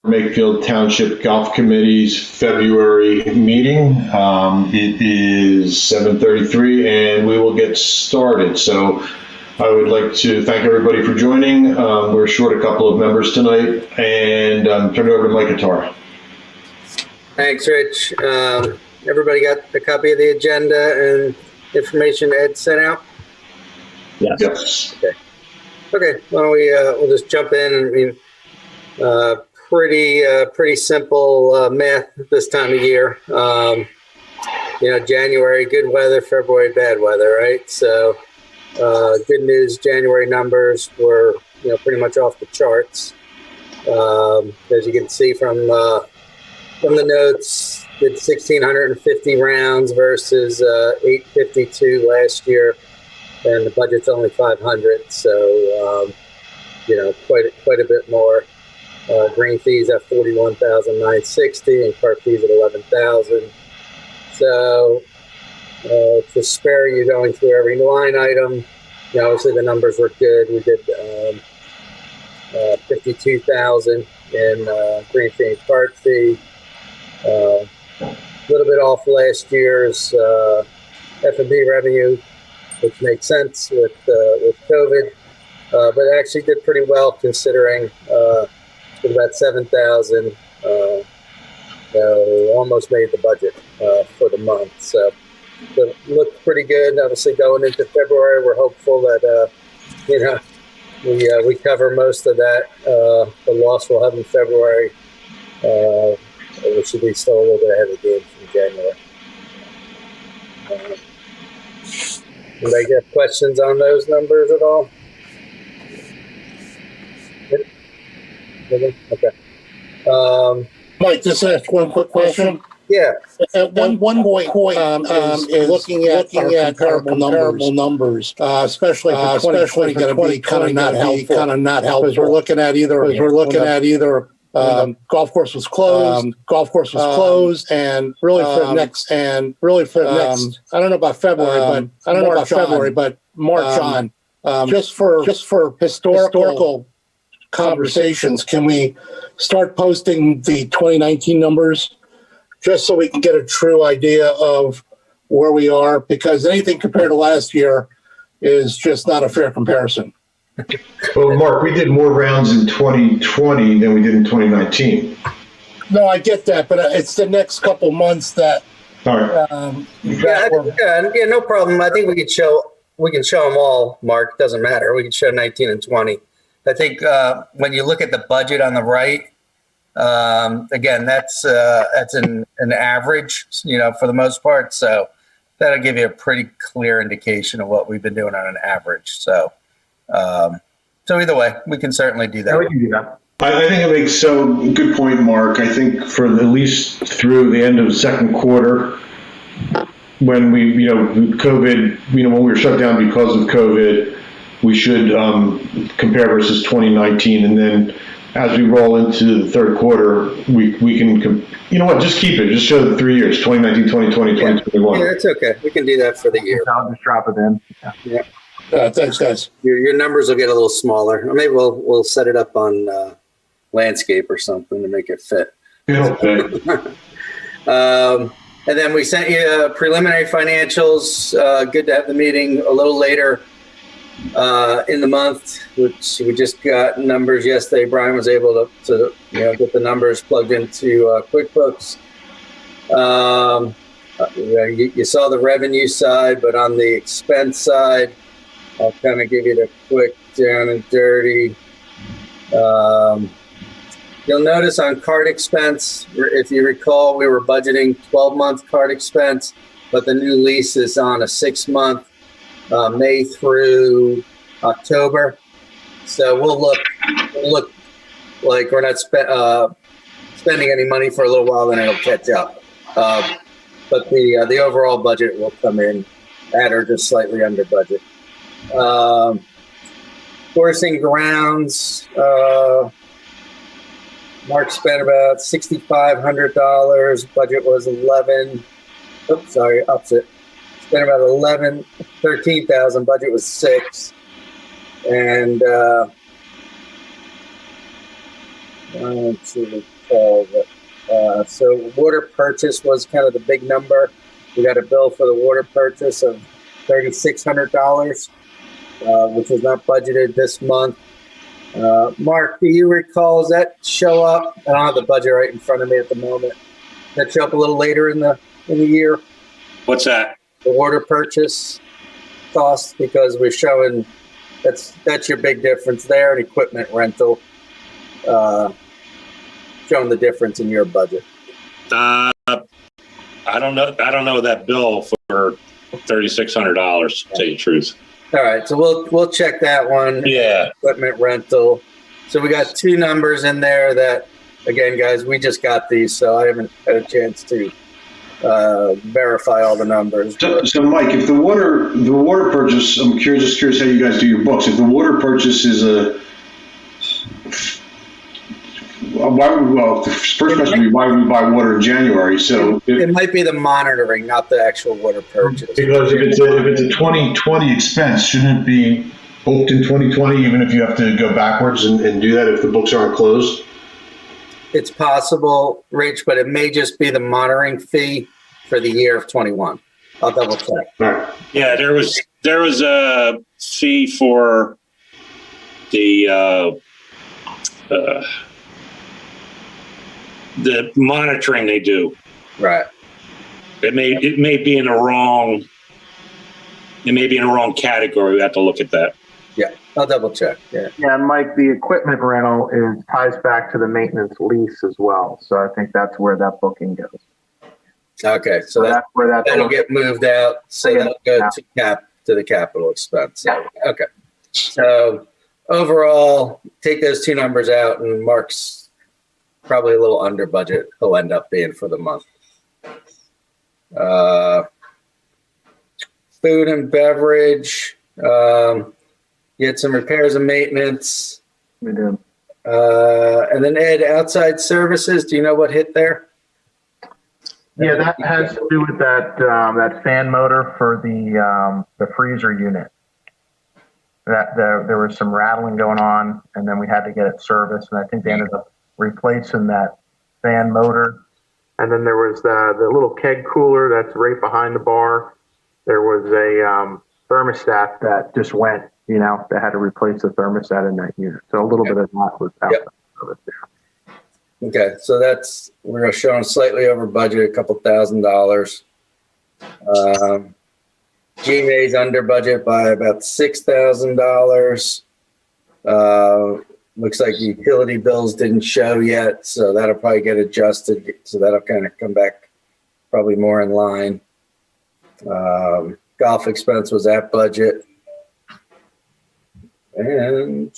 Makefield Township Golf Committee's February meeting. It is 7:33 and we will get started. So I would like to thank everybody for joining. We're short a couple of members tonight, and turn it over to Mike. Thanks, Rich. Everybody got a copy of the agenda and information Ed sent out? Yes. Okay. Why don't we'll just jump in. Pretty simple math this time of year. January good weather, February bad weather, right? So good news, January numbers were pretty much off the charts. As you can see from the notes, did 1,650 rounds versus 852 last year, and the budget's only 500. So quite a bit more. Green fees at 41,960 and cart fees at 11,000. So to spare you going through every line item, obviously the numbers were good. We did 52,000 in green fee and cart fee. A little bit off last year's F&B revenue, which makes sense with COVID, but actually did pretty well considering. With about 7,000, almost made the budget for the month. So it looked pretty good. Obviously, going into February, we're hopeful that we cover most of that. The loss we'll have in February, we should be still a little bit ahead of the game from January. Anybody get questions on those numbers at all? Okay. Mike, just ask one quick question. Yeah. At one point, is looking at comparable numbers, especially for 2020, going to be kind of not helpful. Because we're looking at either golf course was closed, and really for the next, I don't know about February, but March on, just for historical conversations, can we start posting the 2019 numbers just so we can get a true idea of where we are? Because anything compared to last year is just not a fair comparison. Well, Mark, we did more rounds in 2020 than we did in 2019. No, I get that, but it's the next couple months that. All right. No problem. I think we can show them all, Mark. Doesn't matter. We can show 19 and 20. I think when you look at the budget on the right, again, that's an average, for the most part. So that'll give you a pretty clear indication of what we've been doing on an average. So either way, we can certainly do that. Yeah, we can do that. I think it makes good point, Mark. I think for at least through the end of the second quarter, when we, COVID, when we were shut down because of COVID, we should compare versus 2019, and then as we roll into the third quarter, we can, just keep it. Just show the 3 years, 2019, 2020, 2021. Yeah, that's okay. We can do that for the year. I'll just drop it in. Yeah. Thanks, guys. Your numbers will get a little smaller. Or maybe we'll set it up on landscape or something to make it fit. Okay. And then we sent you preliminary financials. Good to have the meeting a little later in the month, which we just got numbers yesterday. Brian was able to get the numbers plugged into QuickBooks. You saw the revenue side, but on the expense side, I'll kind of give you the quick down and dirty. You'll notice on card expense, if you recall, we were budgeting 12-month card expense, but the new lease is on a 6-month. May through October, so we'll look like we're not spending any money for a little while, then it'll catch up. But the overall budget will come in at or just slightly under budget. Coursing grounds, Mark spent about $6,500. Budget was 11. Oops, sorry, opposite. Spent about 13,000. Budget was 6. And let's see, all of it. So water purchase was kind of the big number. We got a bill for the water purchase of $3,600, which was not budgeted this month. Mark, do you recall, does that show up? I don't have the budget right in front of me at the moment. Does that show up a little later in the year? What's that? The water purchase cost, because we're showing that's your big difference there, and equipment rental, showing the difference in your budget. I don't know that bill for $3,600. To tell you the truth. All right, so we'll check that one. Yeah. Equipment rental. So we got two numbers in there that, again, guys, we just got these, so I haven't had a chance to verify all the numbers. So Mike, if the water purchase, I'm just curious how you guys do your books. If the water purchase is the first question would be, why would we buy water in January? So it might be the monitoring, not the actual water purchase. Because if it's a 2020 expense, shouldn't it be booked in 2020, even if you have to go backwards and do that if the books aren't closed? It's possible, Rich, but it may just be the monitoring fee for the year of 21. I'll double check. All right. Yeah, there was a fee for the monitoring they do. Right. It may be in the wrong category. We have to look at that. Yeah, I'll double check. Yeah. Yeah, Mike, the equipment rental ties back to the maintenance lease as well. So I think that's where that booking goes. Okay, so that's where that'll get moved out. So that'll go to the capital expense. Yeah. Okay. So overall, take those two numbers out, and Mark's probably a little under budget. He'll end up being for the month. Food and beverage. You had some repairs and maintenance. We did. And then Ed, outside services. Do you know what hit there? Yeah, that has to do with that fan motor for the freezer unit. That there was some rattling going on, and then we had to get it serviced, and I think they ended up replacing that fan motor. And then there was the little keg cooler that's right behind the bar. There was a thermostat that just went. They had to replace the thermostat in that unit. So a little bit of that was outside of it there. Okay, so we're showing slightly over budget, a couple $1,000. GMA's under budget by about $6,000. Looks like utility bills didn't show yet, so that'll probably get adjusted. So that'll kind of come back probably more in line. Golf expense was at budget. And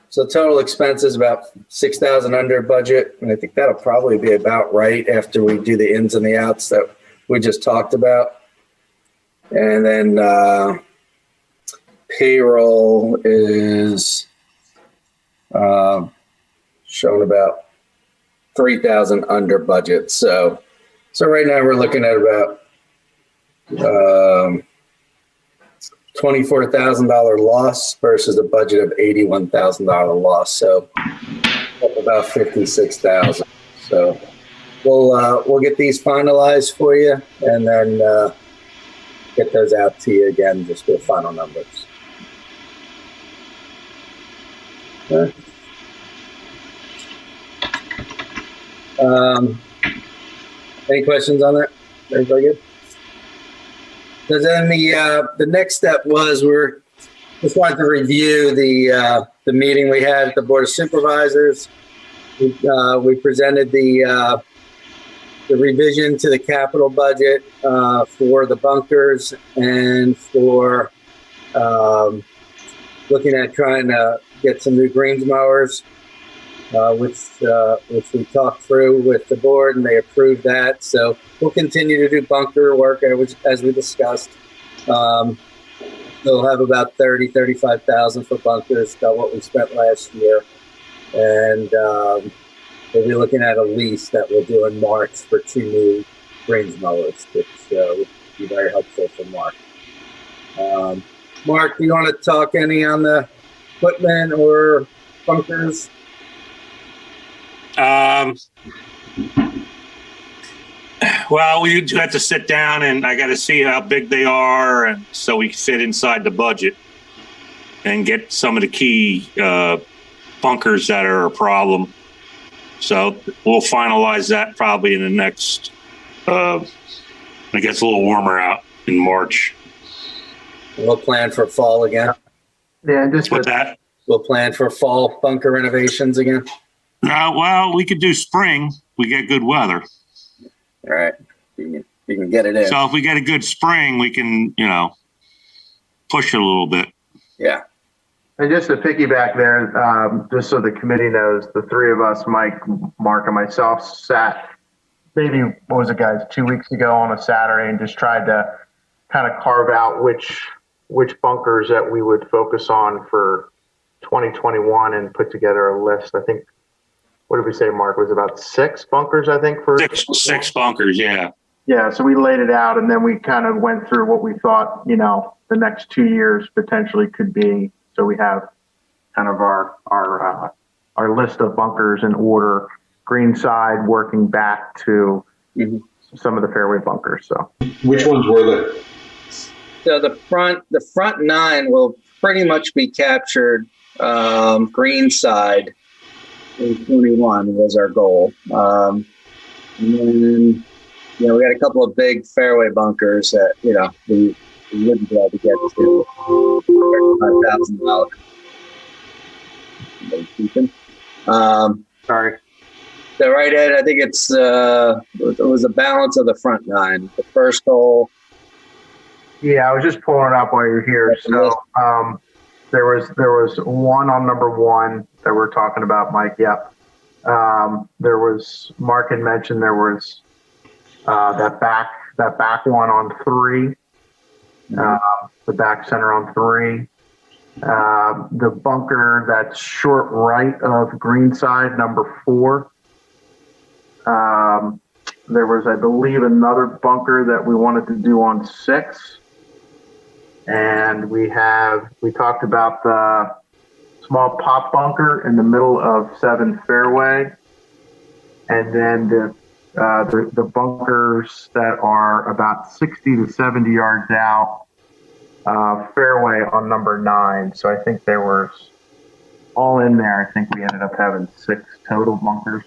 so total expenses about $6,000 under budget, and I think that'll probably be about right after we do the ins and the outs that we just talked about. And then payroll is shown about $3,000 under budget. So right now we're looking at about $24,000 loss versus a budget of $81,000 loss. So about $56,000. So we'll get these finalized for you, and then get those out to you again, just with final numbers. Okay. Any questions on that? Everybody good? So then the next step was just wanted to review the meeting we had at the Board of Supervisors. We presented the revision to the capital budget for the bunkers and for looking at trying to get some new greens mowers, which we talked through with the board, and they approved that. So we'll continue to do bunker work, as we discussed. We'll have about 35,000 for bunkers, about what we spent last year. And we'll be looking at a lease that we'll do in March for 2 new greens mowers, which would be very helpful for Mark. Mark, do you want to talk any on the equipment or bunkers? Well, we do have to sit down and I got to see how big they are, and so we fit inside the budget and get some of the key bunkers that are a problem. So we'll finalize that probably in the next. It gets a little warmer out in March. We'll plan for fall again. Yeah, and just With that, We'll plan for fall bunker renovations again. well, we could do spring. We get good weather. All right. You can get it in. So if we get a good spring, we can, push it a little bit. Yeah. And just to piggyback there, just so the committee knows, the three of us, Mike, Mark, and myself, sat maybe, what was it, guys, 2 weeks ago on a Saturday and just tried to kind of carve out which bunkers that we would focus on for 2021 and put together a list. I think, what did we say, Mark? It was about 6 bunkers, I think, for Six bunkers, yeah. Yeah, so we laid it out, and then we kind of went through what we thought, the next 2 years potentially could be. So we have kind of our list of bunkers in order, green side working back to some of the fairway bunkers. So Which ones were they? So the front 9 will pretty much be captured green side in 21 was our goal. And then, we got a couple of big fairway bunkers that, we wouldn't be able to get to $5,000. sorry. So right, Ed, I think it was a balance of the front 9. The first hole. Yeah, I was just pulling it up while you're here. So there was one on number 1 that we're talking about, Mike. Yep. There was, Mark had mentioned there was that back one on 3. The back center on 3. The bunker that's short right of green side, number 4. There was, I believe, another bunker that we wanted to do on 6. And we talked about the small pop bunker in the middle of 7 fairway. And then the bunkers that are about 60 to 70 yards out, fairway on number 9. So I think there was, all in there, I think we ended up having 6 total bunkers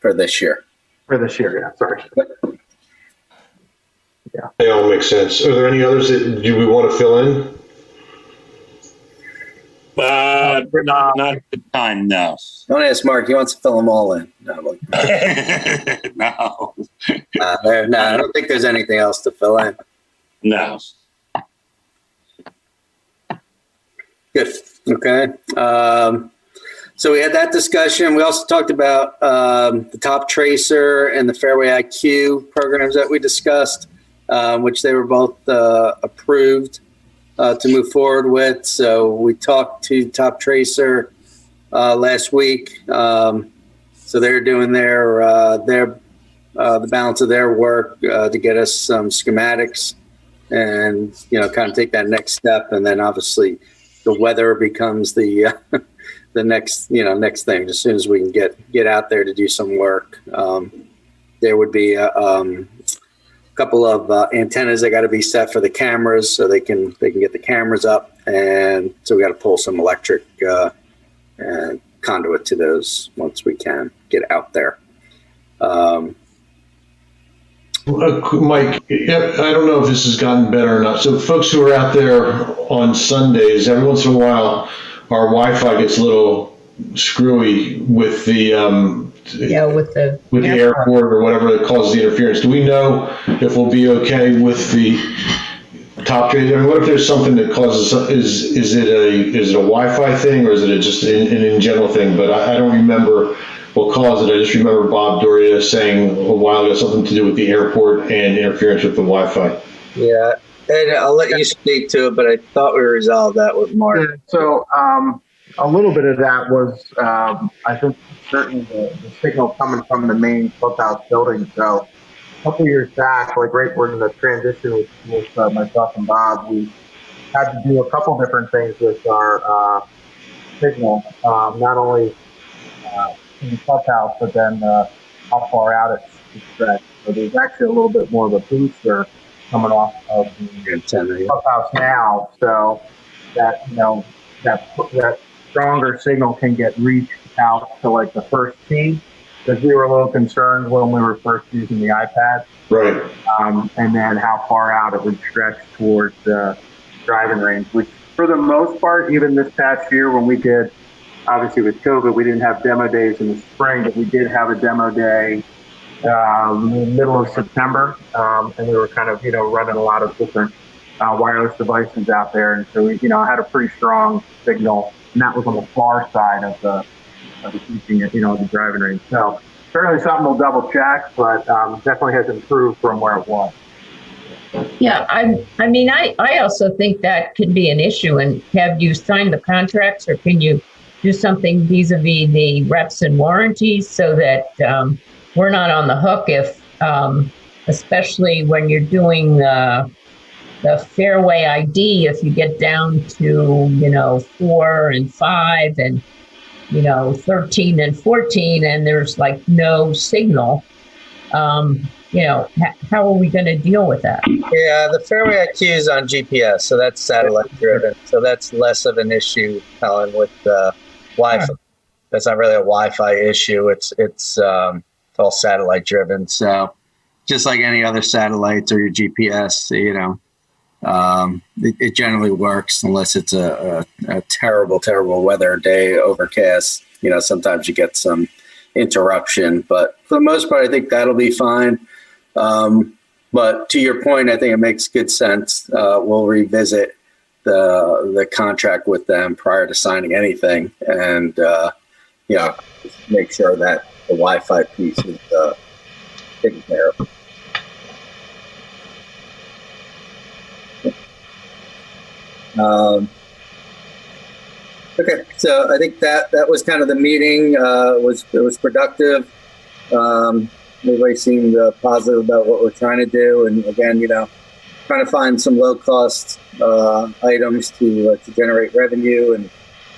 For this year. Yeah, sorry. Yeah. They all make sense. Are there any others that do we want to fill in? Not at the time, no. Don't ask Mark. He wants to fill them all in. No, No. I don't think there's anything else to fill in. No. Good. Okay. So we had that discussion. We also talked about the Top Tracer and the Fairway IQ programs that we discussed, which they were both approved to move forward with. So we talked to Top Tracer last week. So they're doing the balance of their work to get us some schematics and kind of take that next step. And then obviously the weather becomes the next thing. As soon as we can get out there to do some work, there would be a couple of antennas that got to be set for the cameras so they can get the cameras up, and so we got to pull some electric conduit to those once we can get out there. Mike, I don't know if this has gotten better or not. So folks who are out there on Sundays, every once in a while, our Wi-Fi gets a little screwy with the with the airport or whatever that causes the interference. Do we know if we'll be okay with the Top Tracer? I mean, what if there's something that causes? Is it a Wi-Fi thing or is it just an in general thing? But I don't remember what caused it. I just remember Bob Doria saying a while ago something to do with the airport and interference with the Wi-Fi. Yeah. And I'll let you speak to it, but I thought we resolved that with Mark. Yeah, so a little bit of that was, I think, certainly the signal coming from the main clubhouse building. So a couple years back, like right when the transition with myself and Bob, we had to do a couple different things with our signal. Not only in the clubhouse, but then how far out it's stretched. So there's actually a little bit more of a booster coming off of the clubhouse now, so that that stronger signal can get reached out to like the first tee, because we were a little concerned when we were first using the iPad. Right. And then how far out it would stretch towards the driving range, which for the most part, even this past year when we did, obviously with COVID, we didn't have demo days in the spring, but we did have a demo day middle of September, and we were kind of, running a lot of different wireless devices out there. And so we, had a pretty strong signal, and that was on the far side of the teaching, the driving range. So certainly something we'll double check, but definitely has improved from where it was. Yeah, I mean, I also think that could be an issue. And have you signed the contracts, or can you do something vis-a-vis the reps and warranties so that we're not on the hook if, especially when you're doing the fairway ID, if you get down to, 4 and 5 and, 13 and 14 and there's like no signal, how are we going to deal with that? Yeah, the fairway IQ is on GPS, so that's satellite driven. So that's less of an issue, Helen, with Wi-Fi. That's not really a Wi-Fi issue. It's all satellite driven. So just like any other satellites or your GPS, it generally works unless it's a terrible, terrible weather day, overcast. Sometimes you get some interruption, but for the most part, I think that'll be fine. But to your point, I think it makes good sense. We'll revisit the contract with them prior to signing anything, and just make sure that the Wi-Fi piece is taken care of. Okay, so I think that was kind of the meeting. It was productive. Everybody seemed positive about what we're trying to do, and again, trying to find some low-cost items to generate revenue and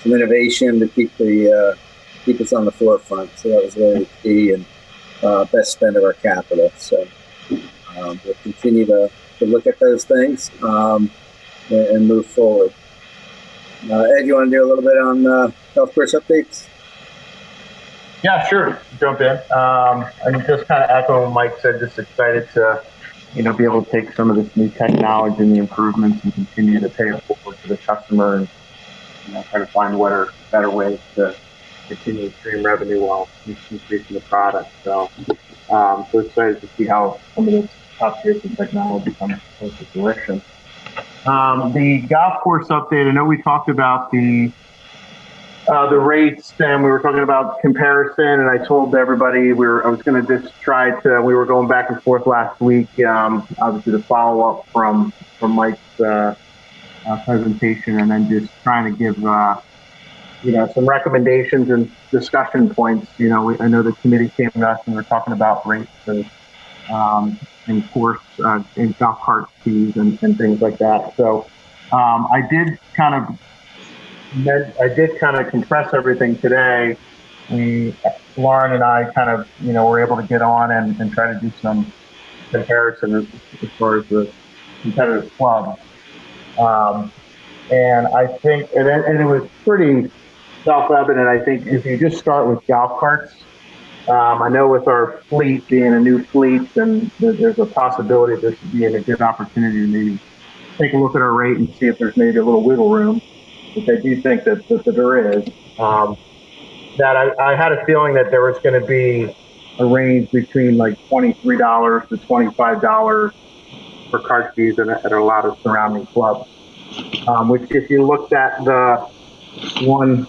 some innovation to keep us on the forefront. So that was really key and best spend of our capital. So we'll continue to look at those things and move forward. Ed, you want to do a little bit on golf course updates? Yeah, sure. Jump in. And just kind of echo what Mike said, just excited to, be able to take some of this new technology and the improvements and continue to pay it forward to the customer and, try to find what are better ways to continue to stream revenue while increasing the product. So, so excited to see how some of this top tier technology comes to fruition. The golf course update, I know we talked about the rates, and we were talking about comparison, and I told everybody I was going to just we were going back and forth last week, obviously the follow-up from Mike's presentation, and then just trying to give, some recommendations and discussion points. I know the committee came to us and we were talking about rates and course and golf cart fees and things like that. So I did kind of compress everything today. Lauren and I kind of, were able to get on and try to do some comparison as far as the competitive clubs. And I think, and it was pretty self-evident. I think if you just start with golf carts, I know with our fleet being a new fleet, and there's a possibility this would be a good opportunity to maybe take a look at our rate and see if there's maybe a little wiggle room, which I do think that there is. That I had a feeling that there was going to be a range between like $23 to $25 for cart fees at a lot of surrounding clubs. Which, if you looked at the one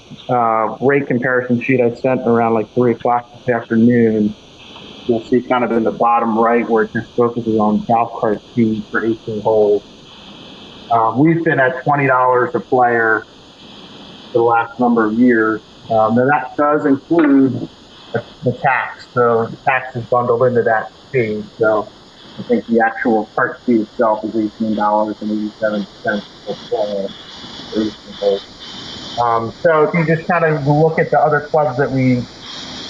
rate comparison sheet I sent around like 3 o'clock this afternoon, you'll see kind of in the bottom right where it just focuses on golf cart fees for 18 holes. We've been at $20 a player for the last number of years. Now that does include the tax, so the tax is bundled into that fee. So I think the actual cart fee itself is $18.87 per player for 18 holes. So if you just kind of look at the other clubs that we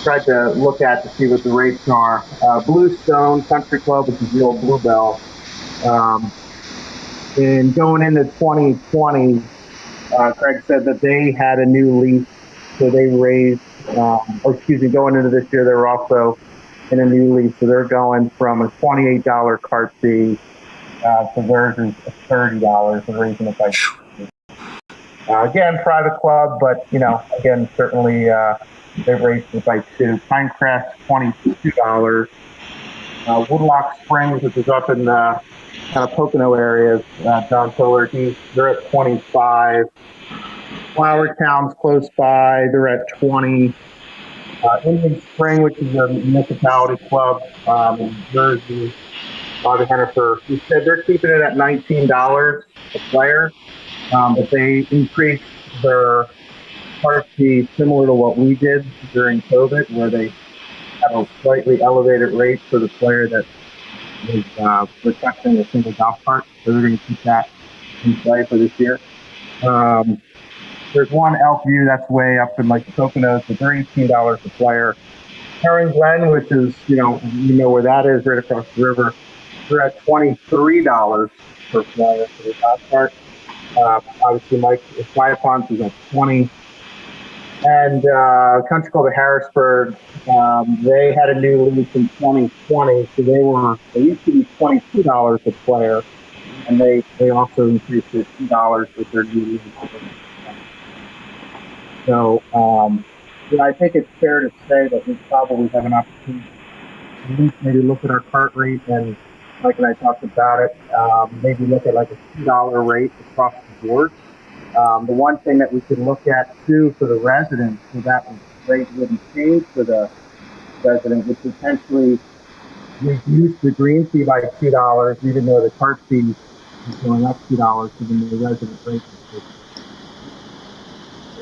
tried to look at to see what the rates are. Bluestone Country Club, which is the old Bluebell, and going into 2020, Craig said that they had a new lease, so they raised, going into this year, they were also in a new lease, so they're going from a $28 cart fee to theirs is $30, and raising it by again, private club, but, again, certainly they've raised it by $2. Pinecrest, $22. Woodlock Springs, which is up in the kind of Pocono areas, John Solar, they're at 25. Flower Town's close by, they're at 20. Indian Spring, which is a municipality club in Jersey, Bobby Hennifer, he said they're keeping it at $19 a player, but they increased their cart fee similar to what we did during COVID, where they had a slightly elevated rate for the player that was requesting a single golf cart. So they're going to keep that in play for this year. There's one Elkview that's way up in like the Poconos, but they're $18 a player. Herring Glen, which is, you know where that is, right across the river, they're at $23 per player for the golf cart. Obviously, Mike Ponce is at 20. And a country called Harrisburg, they had a new lease in 2020, so they used to be $22 a player, and they also increased it $2 with their new lease. So, I think it's fair to say that we probably have an opportunity to at least maybe look at our cart rate, and Mike and I talked about it, maybe look at like a $2 rate across the board. The one thing that we could look at too for the residents, so that rate wouldn't change for the resident, would potentially reduce the green fee by $2, even though the cart fee is going up $2 for the new resident rate.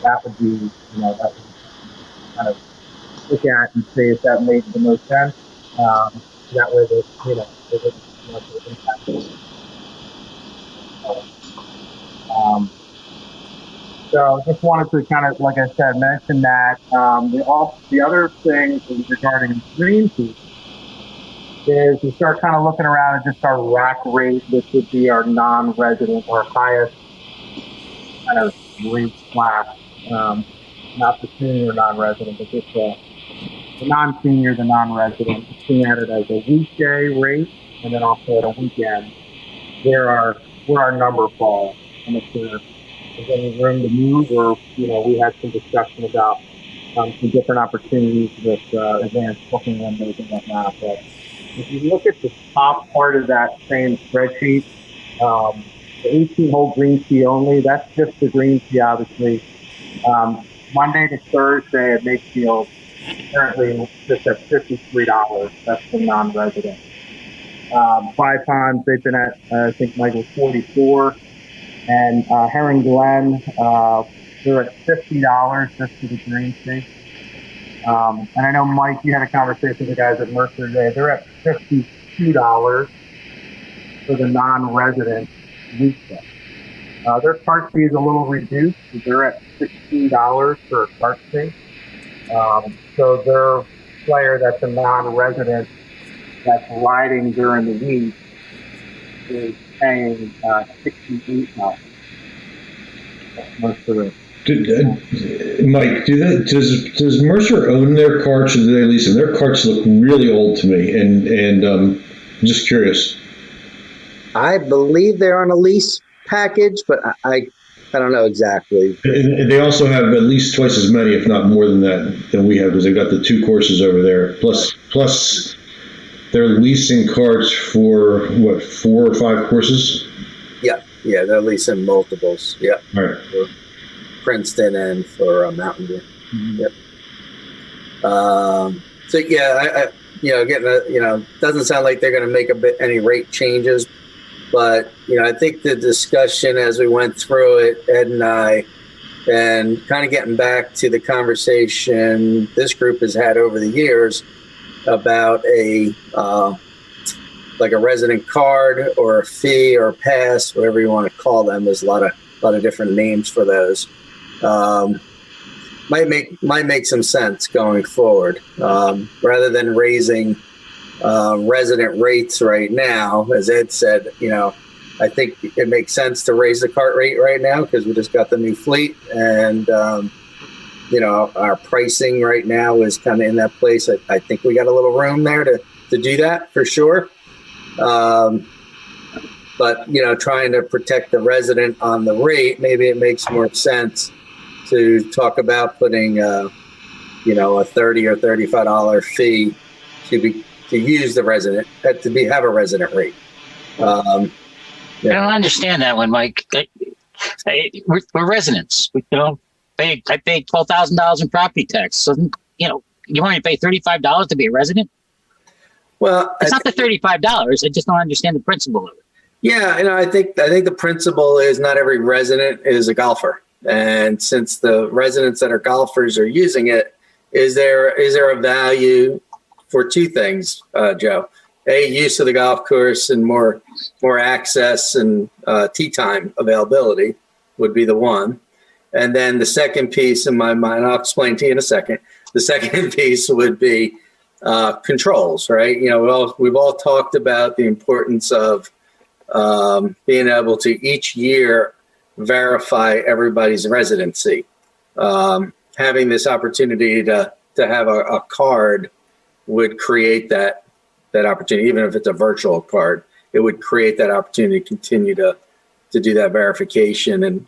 That would be, that would kind of look at and see if that made the most sense. That way, that it wouldn't much of an impact. So just wanted to kind of, like I said, mention that. The other thing regarding green fee is we start kind of looking around at just our rack rate, which would be our non-resident or highest kind of rate class. Not the senior non-resident, but just the non-senior, the non-resident. Looking at it as a weekday rate, and then also at a weekend, where our number falls, and if there's any room to move, or we had some discussion about some different opportunities with advanced booking windows and whatnot. But if you look at the top part of that same spreadsheet, the 18-hole green fee only, that's just the green fee, obviously. Monday to Thursday at Makefield, currently just at $53. That's the non-resident. Five Ponds, they've been at, I think, Michael, 44. And Herring Glen, they're at $50 just for the green fee. And I know, Mike, you had a conversation with the guys at Mercer today. They're at $52 for the non-resident weekday. Their cart fee is a little reduced. They're at $16 for a cart fee. So their player that's a non-resident that's riding during the week is paying $68. Mike, does Mercer own their carts, or do they lease them? Their carts look really old to me, and I'm just curious. I believe they're on a lease package, but I don't know exactly. And they also have at least twice as many, if not more than we have, because they've got the two courses over there. Plus, they're leasing carts for what, 4 or 5 courses? Yeah, they're leasing multiples. Yeah, all right. For Princeton and for Mountain View. Mm-hmm. Yep. So yeah, getting doesn't sound like they're going to make any rate changes. But, I think the discussion as we went through it, Ed and I, and kind of getting back to the conversation this group has had over the years about a resident card or a fee or a pass, whatever you want to call them. There's a lot of different names for those. might make some sense going forward, rather than raising resident rates right now. As Ed said, I think it makes sense to raise the cart rate right now because we just got the new fleet, and our pricing right now is kind of in that place. I think we got a little room there to do that for sure. But trying to protect the resident on the rate, maybe it makes more sense to talk about putting a $30 or $35 fee to use the resident have a resident rate. I don't understand that one, Mike. We're residents. I pay $12,000 in property tax. So you want to pay $35 to be a resident? Well, it's not the $35. I just don't understand the principle of it. Yeah, I think the principle is not every resident is a golfer, and since the residents that are golfers are using it, is there a value for two things, Joe? Use of the golf course and more access and tee time availability would be the one, and then the second piece in my mind, I'll explain to you in a second. The second piece would be controls, right? We've all talked about the importance of being able to each year verify everybody's residency. Having this opportunity to have a card would create that opportunity, even if it's a virtual card. It would create that opportunity to continue to do that verification, and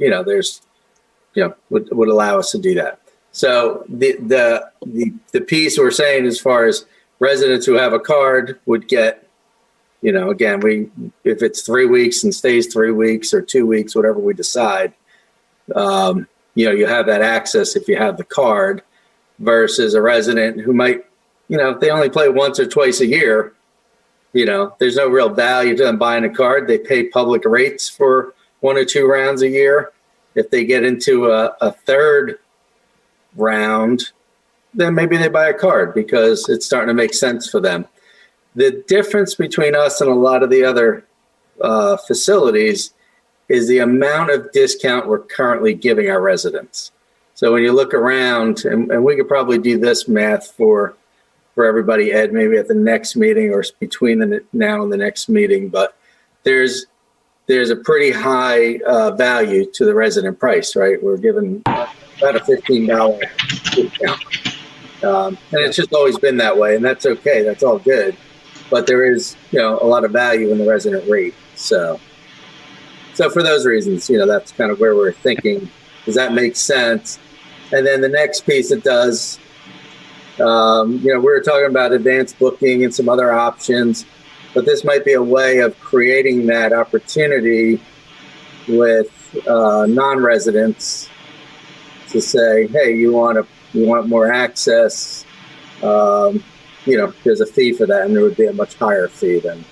would allow us to do that. So the piece we're saying as far as residents who have a card would get, again, if it's 3 weeks and stays 3 weeks or 2 weeks, whatever we decide, you have that access if you have the card, versus a resident who might, if they only play once or twice a year, there's no real value to them buying a card. They pay public rates for 1 or 2 rounds a year. If they get into a third round, then maybe they buy a card because it's starting to make sense for them. The difference between us and a lot of the other facilities is the amount of discount we're currently giving our residents. So when you look around, and we could probably do this math for everybody, Ed, maybe at the next meeting or between now and the next meeting, but there's a pretty high value to the resident price, right? We're giving about a $15 discount. And it's just always been that way, and that's okay. That's all good. But there is, a lot of value in the resident rate. So for those reasons, that's kind of where we're thinking. Does that make sense? And then the next piece it does, we were talking about advanced booking and some other options, but this might be a way of creating that opportunity with non-residents to say, hey, you want more access, there's a fee for that, and there would be a much higher fee than.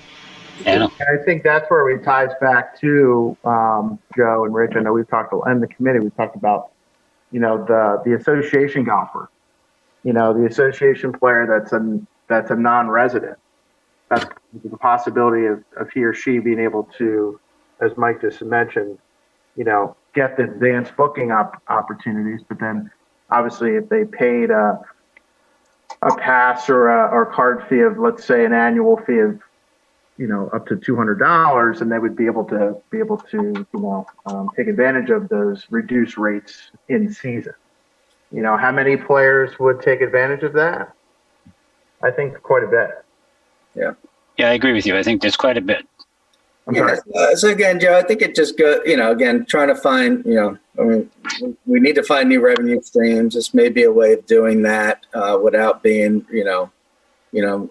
And I think that's where it ties back to Joe and Rich. I know we've talked, and the committee, we talked about, the association golfer, the association player that's a non-resident. That's the possibility of he or she being able to, as Mike just mentioned, get the advanced booking opportunities. But then, obviously, if they paid a pass or a card fee of, let's say, an annual fee of, up to $200, and they would be able to take advantage of those reduced rates in season. How many players would take advantage of that? I think quite a bit. Yeah, I agree with you. I think there's quite a bit. So again, Joe, I think it just goes, again, trying to find, we need to find new revenue streams. This may be a way of doing that without being, a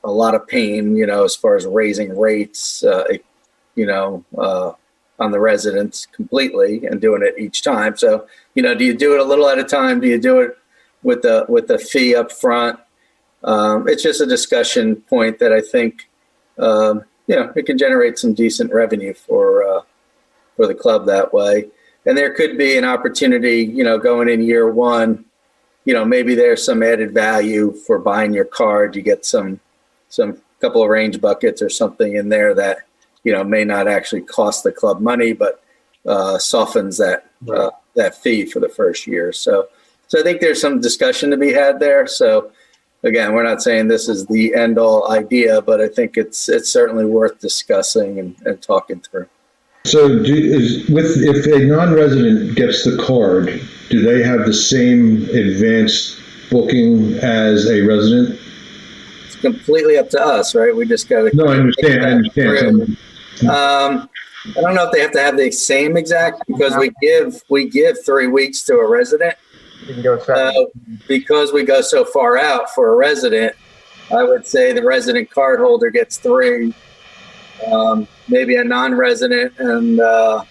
lot of pain, as far as raising rates, on the residents completely and doing it each time. So, do you do it a little at a time? Do you do it with the fee up front? It's just a discussion point that I think, it can generate some decent revenue for the club that way. And there could be an opportunity, going in year one, maybe there's some added value for buying your card. You get some couple of range buckets or something in there that, may not actually cost the club money, but softens that fee for the first year. So So I think there's some discussion to be had there. So again, we're not saying this is the end all idea, but I think it's certainly worth discussing and talking through. So if a non-resident gets the card, do they have the same advanced booking as a resident? It's completely up to us, right? We just got to. No, I understand. I don't know if they have to have the same exact, because we give 3 weeks to a resident. You can go 7. Because we go so far out for a resident, I would say the resident card holder gets 3. Maybe a non-resident and a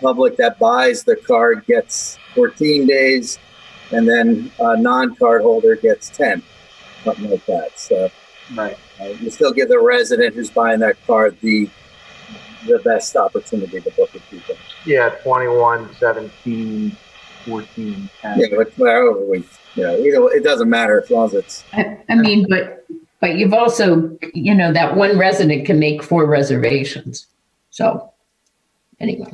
public that buys the card gets 14 days, and then a non-card holder gets 10, something like that. So Right. You still give the resident who's buying that card the best opportunity to book with people. Yeah, 21, 17, 14, 10. Yeah, but however either it doesn't matter as long as it's. I mean, but you've also, that one resident can make 4 reservations. So anyway.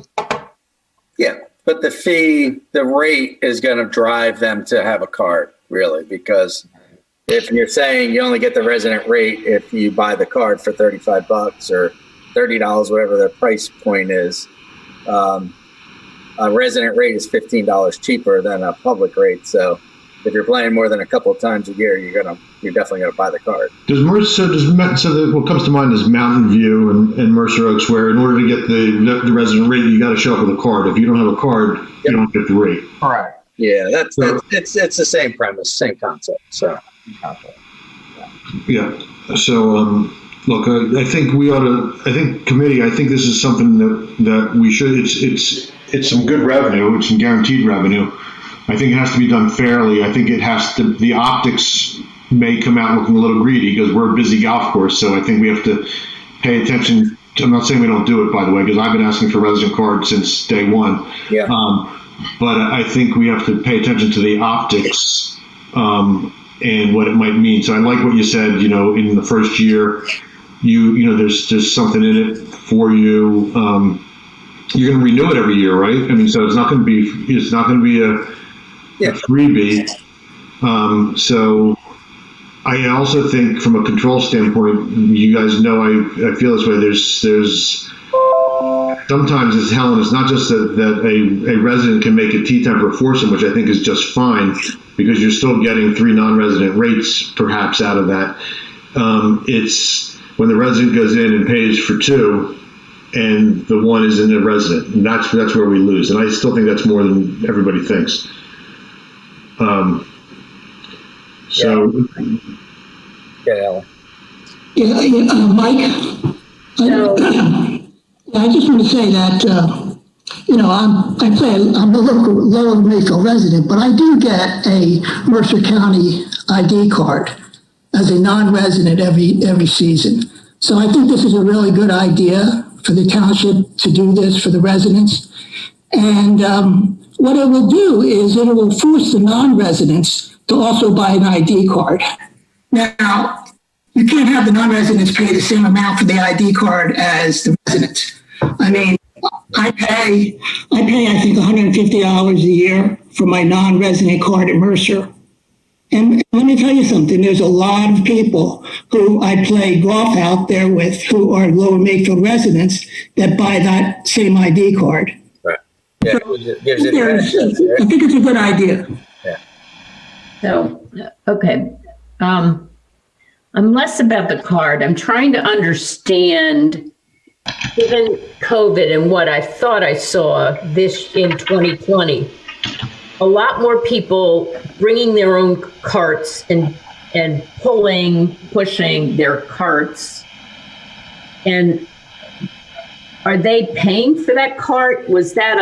Yeah, but the rate is going to drive them to have a card, really, because if you're saying you only get the resident rate if you buy the card for $35 or $30, whatever the price point is, a resident rate is $15 cheaper than a public rate. So if you're playing more than a couple of times a year, you're definitely gonna buy the card. What comes to mind is Mountain View and Mercer Oaks, where in order to get the resident rate, you got to show up with a card. If you don't have a card, you don't get the rate. Correct. Yeah, it's the same premise, same concept. So. Yeah. So look, I think we ought to. I think committee. I think this is something that we should. It's some good revenue. It's some guaranteed revenue. I think it has to be done fairly. I think it has to. The optics may come out looking a little greedy because we're a busy golf course. So I think we have to pay attention. I'm not saying we don't do it, by the way, because I've been asking for resident cards since day one. Yeah. But I think we have to pay attention to the optics and what it might mean. So I like what you said. In the first year, there's something in it for you. You're going to renew it every year, right? I mean, so it's not going to be a freebie. So I also think from a control standpoint, you guys know I feel this way. There's sometimes, as Helen, it's not just that a resident can make a tee time for a foursome, which I think is just fine, because you're still getting 3 non-resident rates perhaps out of that. It's when the resident goes in and pays for 2 and the 1 is in a resident, and that's where we lose. And I still think that's more than everybody thinks. Ellen. Mike. I just want to say that I'm a Lower Makefield resident, but I do get a Mercer County ID card as a non-resident every season. So I think this is a really good idea for the township to do this for the residents. And what it will do is it will force the non-residents to also buy an ID card. Now, you can't have the non-residents pay the same amount for the ID card as the residents. I mean, I pay I think $150 a year for my non-resident card at Mercer. And let me tell you something, there's a lot of people who I play golf out there with who are Lower Makefield residents that buy that same ID card. Right. Yeah, so I think it's a good idea. Yeah. So, okay. I'm less about the card. I'm trying to understand, given COVID and what I thought I saw this in 2020, a lot more people bringing their own carts and pushing their carts. And are they paying for that cart? Was that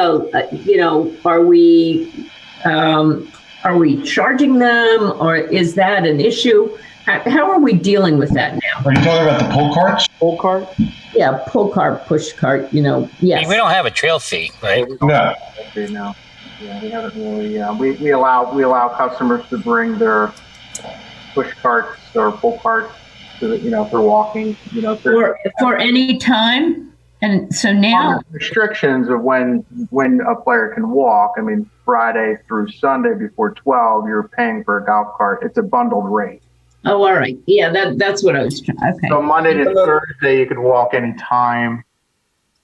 are we charging them, or is that an issue? How are we dealing with that now? Are you talking about the pull carts? Pull cart? Yeah, pull cart, push cart, yes. We don't have a trail fee, right? No. Okay, no. Yeah, we haven't really. We allow customers to bring their push carts or pull carts to if they're walking. For any time, And so now, restrictions of when a player can walk. I mean, Friday through Sunday before 12, you're paying for a golf cart. It's a bundled rate. oh, all right. Yeah, that's what I was trying. Okay. So Monday to Thursday, you could walk anytime.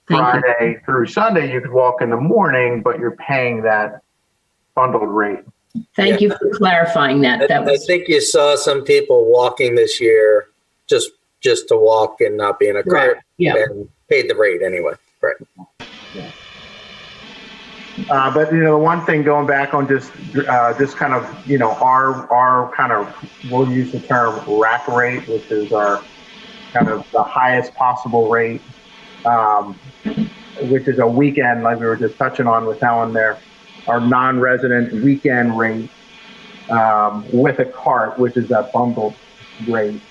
Thank you. Friday through Sunday, you could walk in the morning, but you're paying that bundled rate. Thank you for clarifying that. I think you saw some people walking this year just to walk and not be in a cart. Right. Yeah. And paid the rate anyway. Right. But the one thing going back on just kind of our kind of, we'll use the term rack rate, which is our kind of the highest possible rate, which is a weekend, like we were just touching on with Helen there, our non-resident weekend rate with a cart, which is that bundled rate.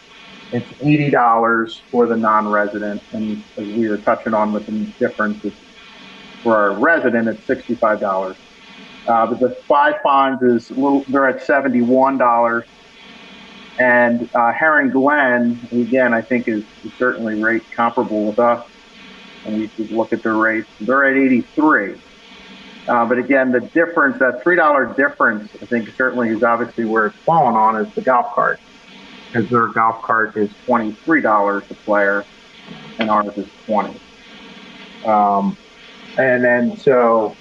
It's $80 for the non-resident, and as we were touching on with the difference, for our resident, it's $65. But the 5 ponds is they're at $71, and Heron Glen, again, I think is certainly rate comparable with us, and we could look at their rates. They're at 83. But again, the difference, that $3 difference, I think certainly is obviously where it's fallen on is the golf cart. Because their golf cart is $23 a player, and ours is $20. And then so,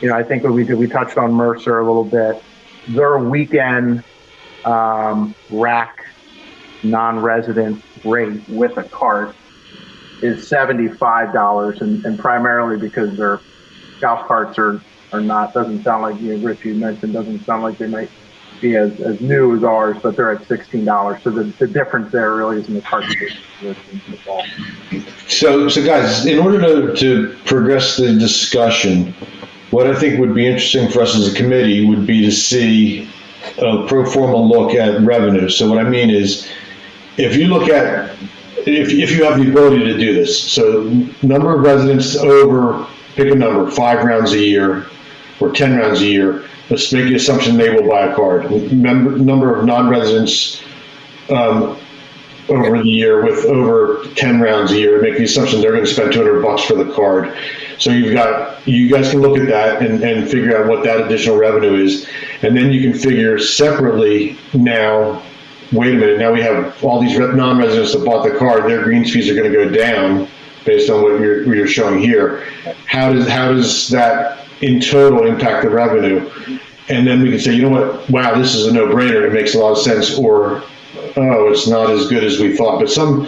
I think what we touched on Mercer a little bit. Their weekend rack non-resident rate with a cart is $75, and primarily because their golf carts are not. Doesn't sound like Rich, you mentioned. Doesn't sound like they might be as new as ours, but they're at $16. So the difference there really is in the cartridge. So guys, in order to progress the discussion, what I think would be interesting for us as a committee would be to see a pro forma look at revenue. So what I mean is, if you look at, if you have the ability to do this, so number of residents over, pick a number, 5 rounds a year or 10 rounds a year. Let's make the assumption they will buy a card. Number of non-residents over the year with over 10 rounds a year. Make the assumption they're going to spend $200 for the card. So you guys can look at that and figure out what that additional revenue is, and then you can figure separately. Now, wait a minute. Now we have all these non-residents that bought the card. Their greens fees are going to go down based on what you're showing here. How does that in total impact the revenue? And then we can say, you know what, wow, this is a no-brainer, it makes a lot of sense, or oh, it's not as good as we thought. But some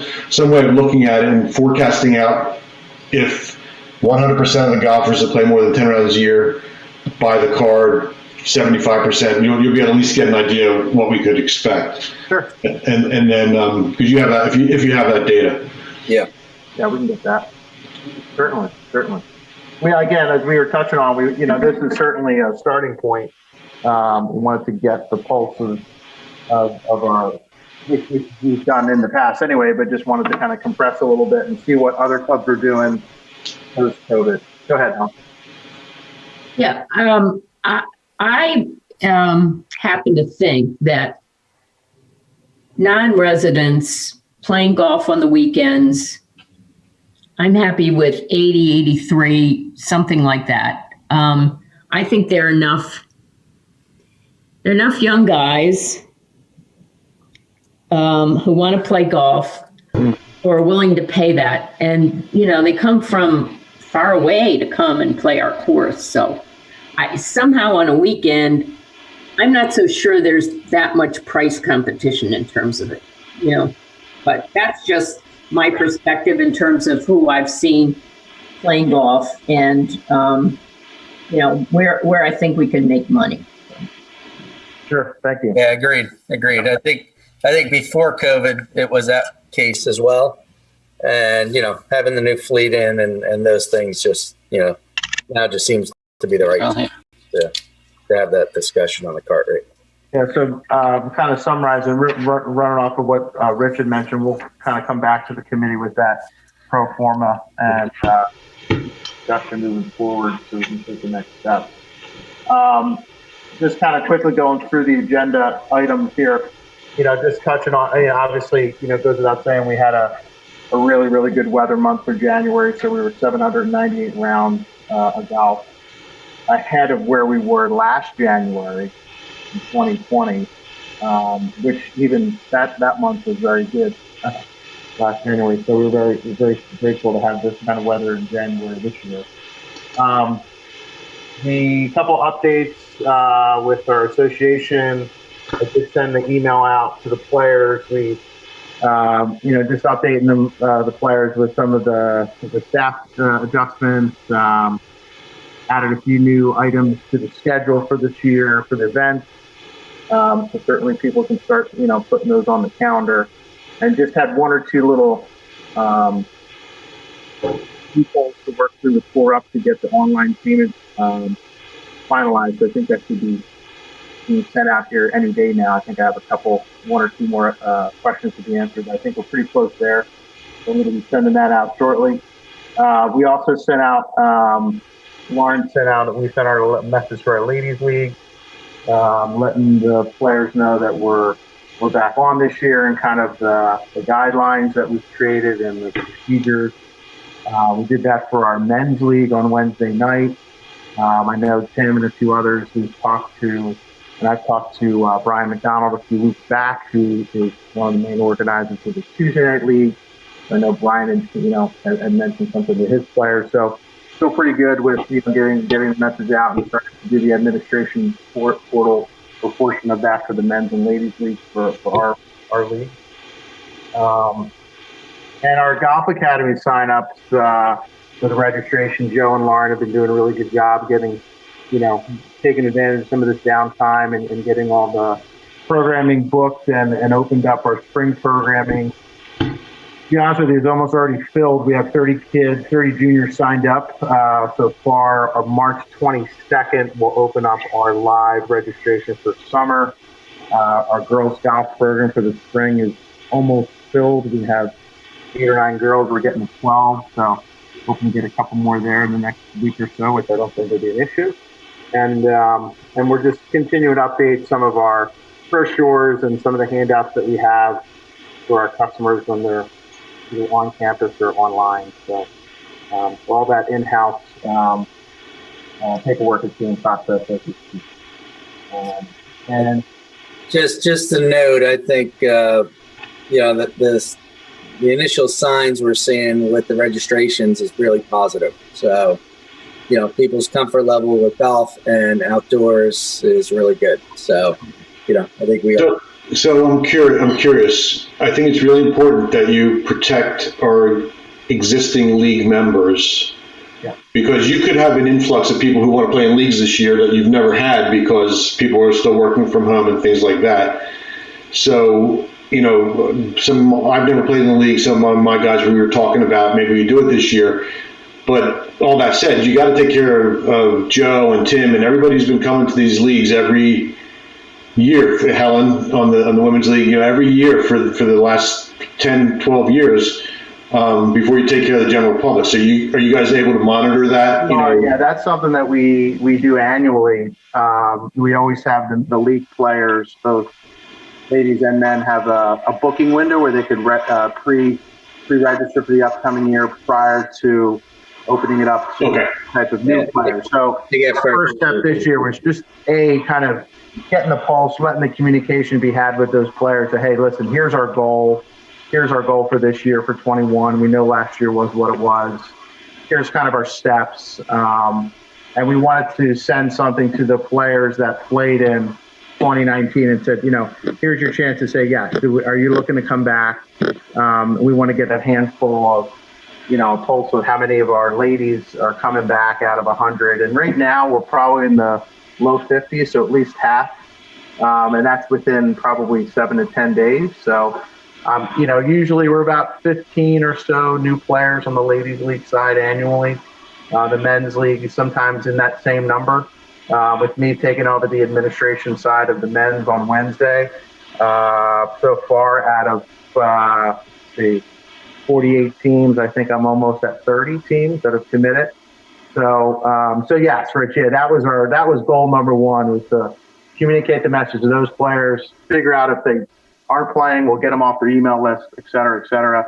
way of looking at it and forecasting out if 100% of the golfers that play more than 10 rounds a year buy the card, 75%, you'll be able to at least get an idea of what we could expect. Sure. And then because you have that, if you have that data. Yeah, we can get that. Certainly. Again, as we were touching on, this is certainly a starting point. We wanted to get the pulses of our, which we've done in the past anyway, but just wanted to kind of compress a little bit and see what other clubs are doing post-COVID. Go ahead, Helen. Yeah, I happen to think that non-residents playing golf on the weekends, I'm happy with 80, 83, something like that. I think there are enough young guys who want to play golf or are willing to pay that. And, they come from far away to come and play our course. So somehow on a weekend, I'm not so sure there's that much price competition in terms of it, but that's just my perspective in terms of who I've seen playing golf and, where I think we can make money. Sure. Thank you. Yeah, agreed. I think before COVID, it was that case as well. And, having the new fleet in and those things just, now just seems to be the right time to have that discussion on the cart rate. Yeah, so kind of summarizing, running off of what Rich had mentioned, we'll kind of come back to the committee with that pro forma and discussion moving forward so we can take the next step. Just kind of quickly going through the agenda items here, just touching on, obviously, goes without saying, we had a a really, really good weather month for January. So we were 798 rounds of golf ahead of where we were last January in 2020, which even that month was very good last January. So we were very, very grateful to have this kind of weather in January this year. The couple updates with our association, I did send the email out to the players. We, just updating them, the players with some of the staff adjustments, added a few new items to the schedule for this year for the events. So certainly people can start, putting those on the calendar, and just had one or two little loopholes to work through the core up to get the online payments finalized. I think that should be being sent out here any day now. I think I have one or two more questions to be answered. I think we're pretty close there. So I'm going to be sending that out shortly. We also sent out, we sent our message to our ladies league, letting the players know that we're back on this year, and kind of the guidelines that we've created and the procedures. We did that for our men's league on Wednesday night. I know Tim and a few others I've talked to Brian McDonald a few weeks back, who is one of the main organizers of the Tuesday night league. I know Brian had mentioned something to his players, so still pretty good with getting the message out and starting to do the administration portal for portion of that for the men's and ladies league for our league. And our golf academy signups for the registration, Joe and Lauren have been doing a really good job getting, taking advantage of some of this downtime and getting all the programming booked and opened up our spring programming. To be honest with you, it's almost already filled. We have 30 juniors signed up so far. On March 22nd, we'll open up our live registration for summer. Our girls golf program for the spring is almost filled. We have 8 or 9 girls. We're getting 12, so hoping to get a couple more there in the next week or so, which I don't think will be an issue. And we're just continuing to update some of our brochures and some of the handouts that we have for our customers when they're either on campus or online. So all that in-house paperwork is being processed as we speak. And just a note, I think the initial signs we're seeing with the registrations is really positive. So, people's comfort level with golf and outdoors is really good. So, I think we are. So I'm curious. I think it's really important that you protect our existing league members, because you could have an influx of people who want to play in leagues this year that you've never had because people are still working from home and things like that. So, I've never played in the league. Some of my guys, we were talking about maybe we do it this year. But all that said, you got to take care of Joe and Tim and everybody who's been coming to these leagues every year. Helen on the women's league, every year for the last 10, 12 years before you take care of the general public. So are you guys able to monitor that? Yeah, that's something that we do annually. We always have the league players, both ladies and men, have a booking window where they could pre-register for the upcoming year prior to opening it up to type of new players. So the first step this year was just kind of getting the pulse, letting the communication be had with those players. Say, hey, listen, here's our goal. Here's our goal for this year for 21. We know last year was what it was. Here's kind of our steps. And we wanted to send something to the players that played in 2019 and said, here's your chance to say yes. Are you looking to come back? We want to get a handful of, pulse of how many of our ladies are coming back out of 100. And right now we're probably in the low 50s, so at least half. And that's within probably 7 to 10 days. So, usually we're about 15 or so new players on the ladies league side annually. The men's league is sometimes in that same number. With me taking over the administration side of the men's on Wednesday. So far out of, 48 teams, I think I'm almost at 30 teams that have committed. So yes, Rich, that was goal number one, was to communicate the message to those players, figure out if they aren't playing, we'll get them off their email list, et cetera,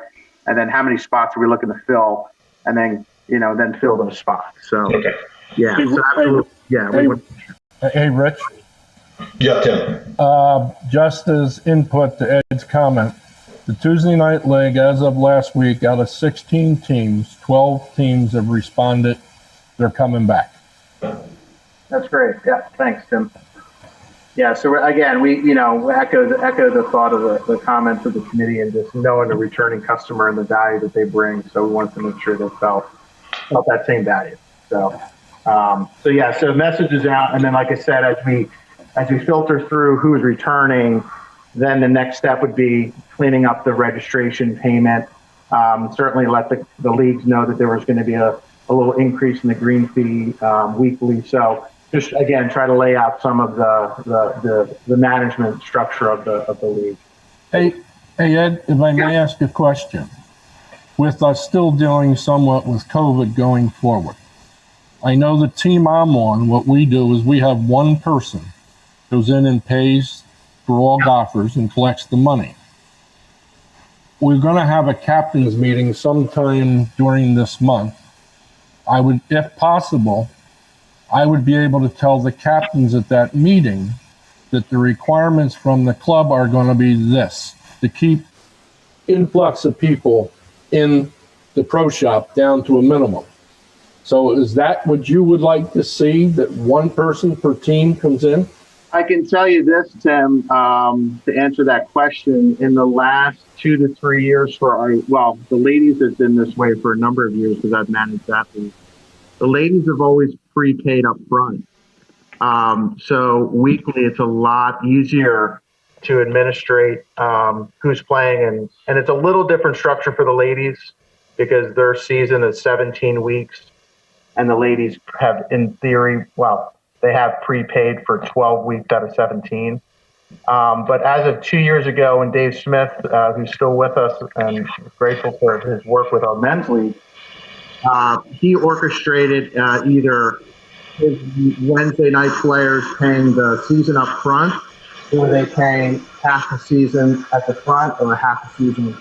and then how many spots are we looking to fill, and then then fill those spots. So yeah, so absolutely, yeah. Hey, Rich. Yeah, Tim. Just as input to Ed's comment, the Tuesday night league, as of last week, out of 16 teams, 12 teams have responded. They're coming back. That's great. Yeah, thanks, Tim. Yeah, so again, we echo the thought of the comments of the committee and just knowing the returning customer and the value that they bring. So we wanted to make sure they felt that same value. So so message is out, and then like I said, as we filter through who's returning, then the next step would be cleaning up the registration payment. Certainly let the leagues know that there was going to be a little increase in the green fee weekly. So just again, try to lay out some of the management structure of the league. Hey, Ed, if I may ask a question. With us still dealing somewhat with COVID going forward, I know the team I'm on, what we do is we have one person goes in and pays for all golfers and collects the money. We're going to have a captain's meeting sometime during this month. I would, if possible, I would be able to tell the captains at that meeting that the requirements from the club are going to be this, to keep influx of people in the pro shop down to a minimum. So is that what you would like to see, that one person per team comes in? I can tell you this, Tim, to answer that question, in the last 2 to 3 years the ladies have been this way for a number of years because I've managed that league. The ladies have always prepaid up front. So weekly, it's a lot easier to administrate who's playing. And it's a little different structure for the ladies because their season is 17 weeks. And the ladies have, in theory, they have prepaid for 12 weeks out of 17. But as of 2 years ago, when Dave Smith, who's still with us and grateful for his work with our men's league, he orchestrated either his Wednesday night players paying the season up front, or they paying half the season at the front or half the season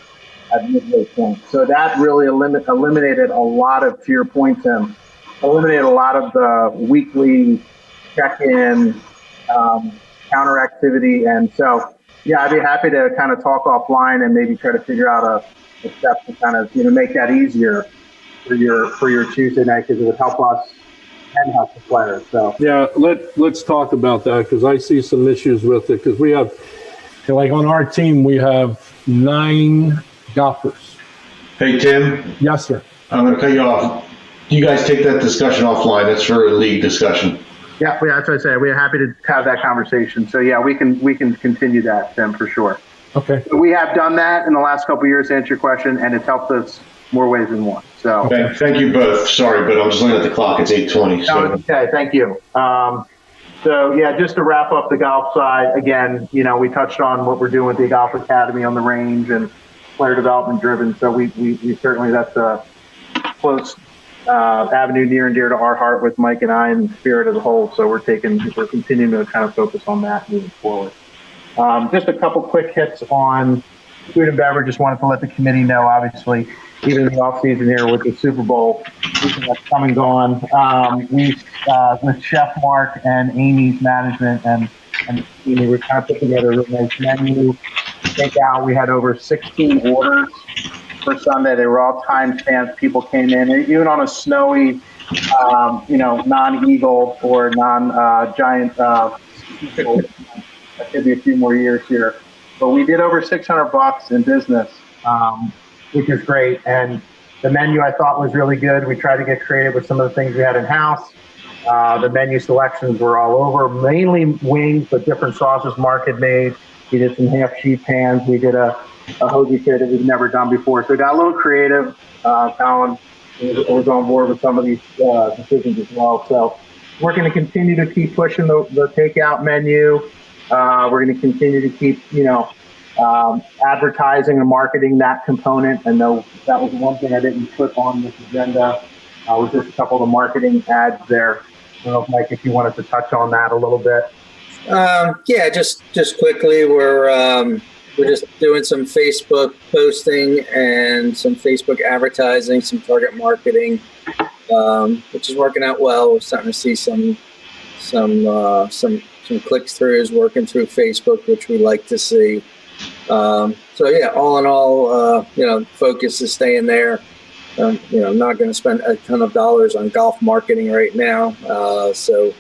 at midway point. So that really eliminated a lot of, to your point, Tim, eliminated a lot of the weekly check-in, counter activity. And so, yeah, I'd be happy to kind of talk offline and maybe try to figure out a step to kind of, make that easier for your Tuesday night, because it would help us and help the players. So yeah, let's talk about that, because I see some issues with it, because we have, like on our team, we have 9 golfers. Hey, Tim. Yes, sir. I'm going to cut you off. You guys take that discussion offline. That's for a league discussion. Yeah, that's what I say. We're happy to have that conversation. So yeah, we can continue that, Tim, for sure. Okay. We have done that in the last couple of years to answer your question, and it's helped us more ways than one. So okay. Thank you both. Sorry, but I'm just looking at the clock. It's 8:20. So. Okay, thank you. So yeah, just to wrap up the golf side, again, we touched on what we're doing with the Golf Academy on the range and player development driven. So we certainly, that's a close avenue near and dear to our heart with Mike and I and Spirit as a whole. So we're continuing to kind of focus on that moving forward. Just a couple quick hits on food and beverage. Just wanted to let the committee know, obviously, even in the off season here with the Super Bowl that's come and gone, we with Chef Mark and Amy's management and we were kind of put together a really nice menu. Takeout, we had over 16 orders for Sunday. They were all time stamped. People came in, even on a snowy, non-eagle or non-giant. That could be a few more years here, but we did over $600 in business, which is great. And the menu I thought was really good. We tried to get creative with some of the things we had in house. The menu selections were all over, mainly wings, but different sauces Mark had made. We did some half sheet pans. We did a hoagie kit that we've never done before. So we got a little creative. Colin was on board with some of these decisions as well. So we're going to continue to keep pushing the takeout menu. We're going to continue to keep, advertising and marketing that component. And though that was one thing I didn't put on this agenda, was just a couple of the marketing ads there. I don't know, Mike, if you wanted to touch on that a little bit. Yeah, just quickly, we're we're just doing some Facebook posting and some Facebook advertising, some target marketing, which is working out well. We're starting to see some click-throughs working through Facebook, which we like to see. So yeah, all in all, focus is staying there. I'm not going to spend a ton of dollars on golf marketing right now. So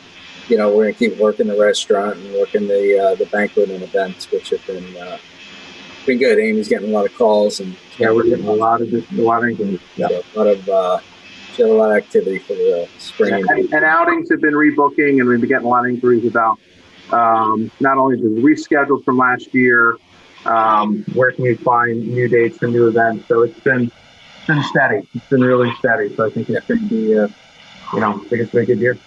we're going to keep working the restaurant and working the banquet and events, which have been good. Amy's getting a lot of calls, and we're getting a lot of engagement. Yeah. A lot of activity for the spring. And outings have been rebooking, and we've been getting a lot of inquiries about not only the rescheduled from last year, where can you find new dates for new events. So it's been steady. It's been really steady. So I think it's going to be, I think it's been a good year.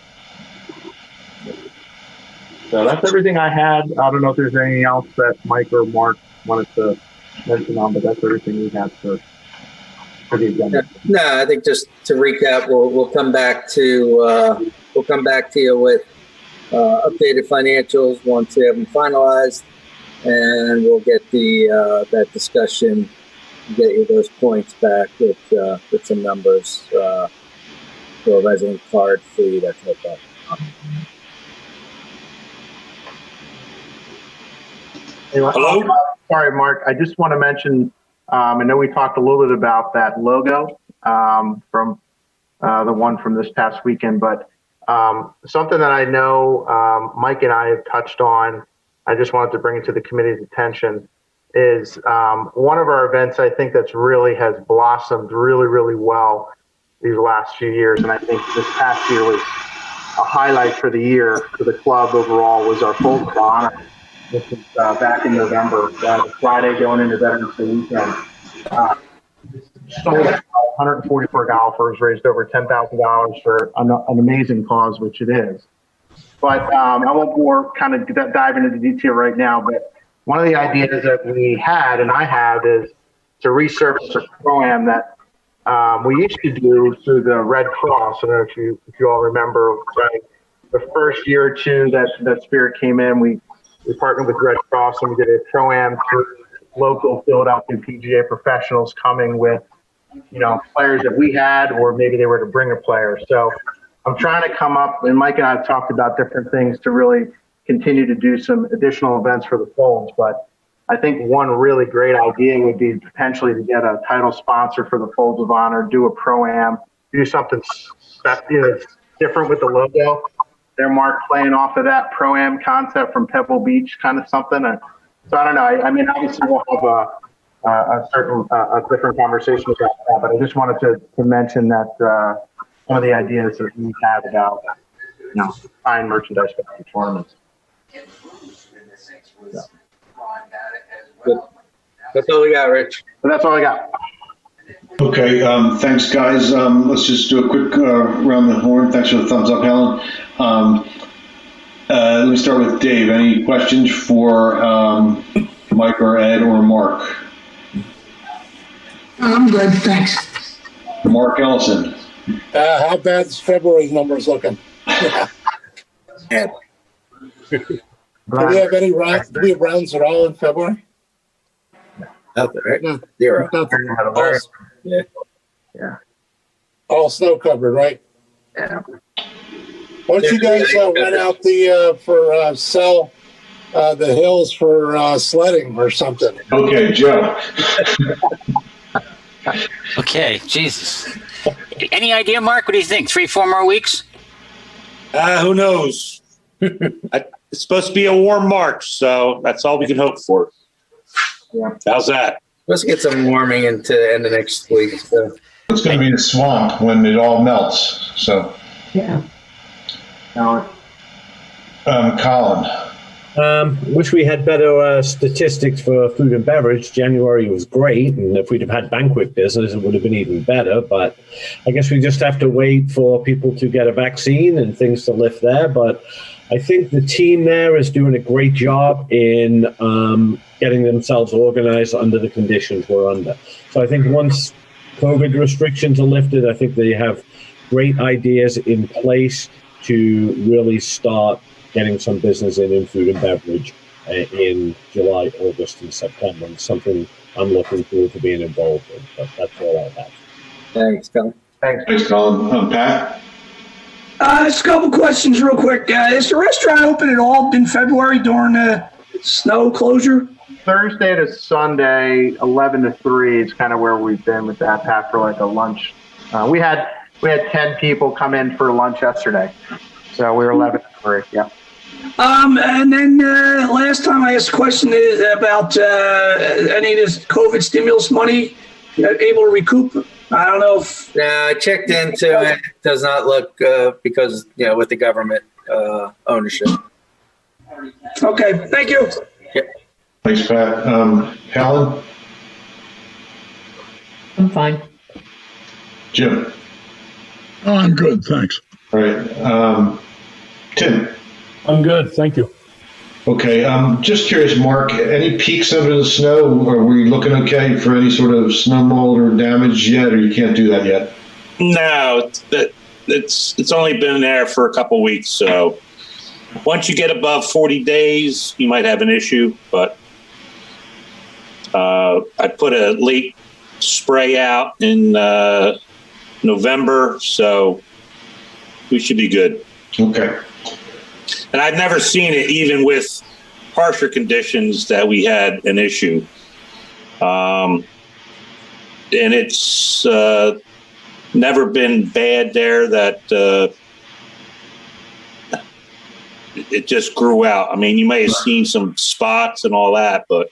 So that's everything I had. I don't know if there's anything else that Mike or Mark wanted to mention on, but that's everything we have for the agenda. No, I think just to recap, we'll come back to you with updated financials once we have them finalized, and we'll get that discussion, get you those points back with some numbers for a resident card fee, that type of. Hello? Sorry, Mark. I just want to mention, I know we talked a little bit about that logo from the one from this past weekend, but something that I know Mike and I have touched on, I just wanted to bring it to the committee's attention, is one of our events I think that's really has blossomed really, really well these last few years. And I think this past year was a highlight for the year for the club overall, was our Folds of Honor. This is back in November, Friday going into Veterans Day weekend. Sold 144 golfers, raised over $10,000 for an amazing cause, which it is. But I won't dive into the detail right now, but one of the ideas that we had, and I have, is to resurface a program that we used to do through the Red Cross. I don't know if you all remember, right? The first year or two that Spirit came in, we partnered with Red Cross, and we did a pro-am through local Philadelphia PGA professionals coming with, players that we had, or maybe they were to bring a player. So I'm trying to come up, and Mike and I have talked about different things to really continue to do some additional events for the Folds. But I think one really great idea would be potentially to get a title sponsor for the Folds of Honor, do a pro-am, do something different with the logo. They're Mark playing off of that pro-am concept from Pebble Beach, kind of something. So I don't know. I mean, obviously we'll have a different conversation about that, but I just wanted to mention that one of the ideas that we have about buying merchandise for the tournaments. Yeah. Good. That's all we got, Rich. So that's all I got. Okay, thanks, guys. Let's just do a quick round the horn. Thanks for the thumbs up, Helen. Let me start with Dave. Any questions for Mike or Ed or Mark? I'm good, thanks. Mark Ellison. How bad's February's numbers looking? Ed. Do we have any rounds? Do we have rounds at all in February? Nothing, right? No. Zero. Nothing. Yeah. All snow covered, right? Yeah. Why don't you guys rent out for sell the hills for sledding or something? Okay, Joe. Okay, Jesus. Any idea, Mark? What do you think? 3-4 more weeks? Who knows? It's supposed to be a warm March, so that's all we can hope for. Yeah. How's that? Let's get some warming into the end of next week. So. It's going to be the swamp when it all melts. So, Yeah. Colin. Wish we had better statistics for food and beverage. January was great, and if we'd have had banquet business, it would have been even better. But I guess we just have to wait for people to get a vaccine and things to lift there. But I think the team there is doing a great job in getting themselves organized under the conditions we're under. So I think once COVID restrictions are lifted, I think they have great ideas in place to really start getting some business in food and beverage. in July, August, and September. And something I'm looking forward to being involved in. But that's all I have. Thanks, Colin. Thanks, Colin. Pat? Just a couple questions real quick. Is the restaurant open at all in February during the snow closure? Thursday to Sunday, 11 to 3 is kind of where we've been with that, Pat, for like a lunch. We had 10 people come in for lunch yesterday. So we were 11 to 3, yeah. And then last time I asked a question about any of this COVID stimulus money, able to recoup? I don't know if... No, I checked into it. Does not look because, with the government ownership. Okay, thank you. Yep. Thanks, Pat. Helen? I'm fine. Jim? Oh, I'm good, thanks. All right. Tim? I'm good, thank you. Okay, just curious, Mark, any peaks under the snow? Are we looking okay for any sort of snow mold or damage yet, or you can't do that yet? No, it's only been there for a couple weeks, so once you get above 40 days, you might have an issue, but I put a late spray out in November, so we should be good. Okay. And I've never seen it, even with harsher conditions, that we had an issue. And it's never been bad there that it just grew out. I mean, you may have seen some spots and all that, but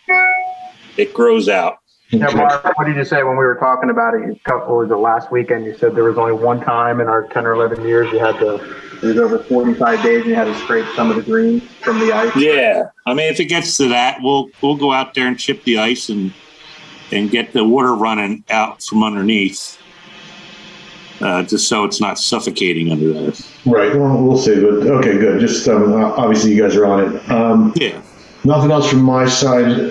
it grows out. Yeah, Mark, what did you say when we were talking about it? What was it, last weekend? You said there was only one time in our 10 or 11 years you had to, it was over 45 days and you had to scrape some of the greens from the ice. Yeah. I mean, if it gets to that, we'll go out there and chip the ice and get the water running out from underneath, just so it's not suffocating under there. Right, well, we'll see, but okay, good. Just obviously you guys are on it. Yeah. Nothing else from my side.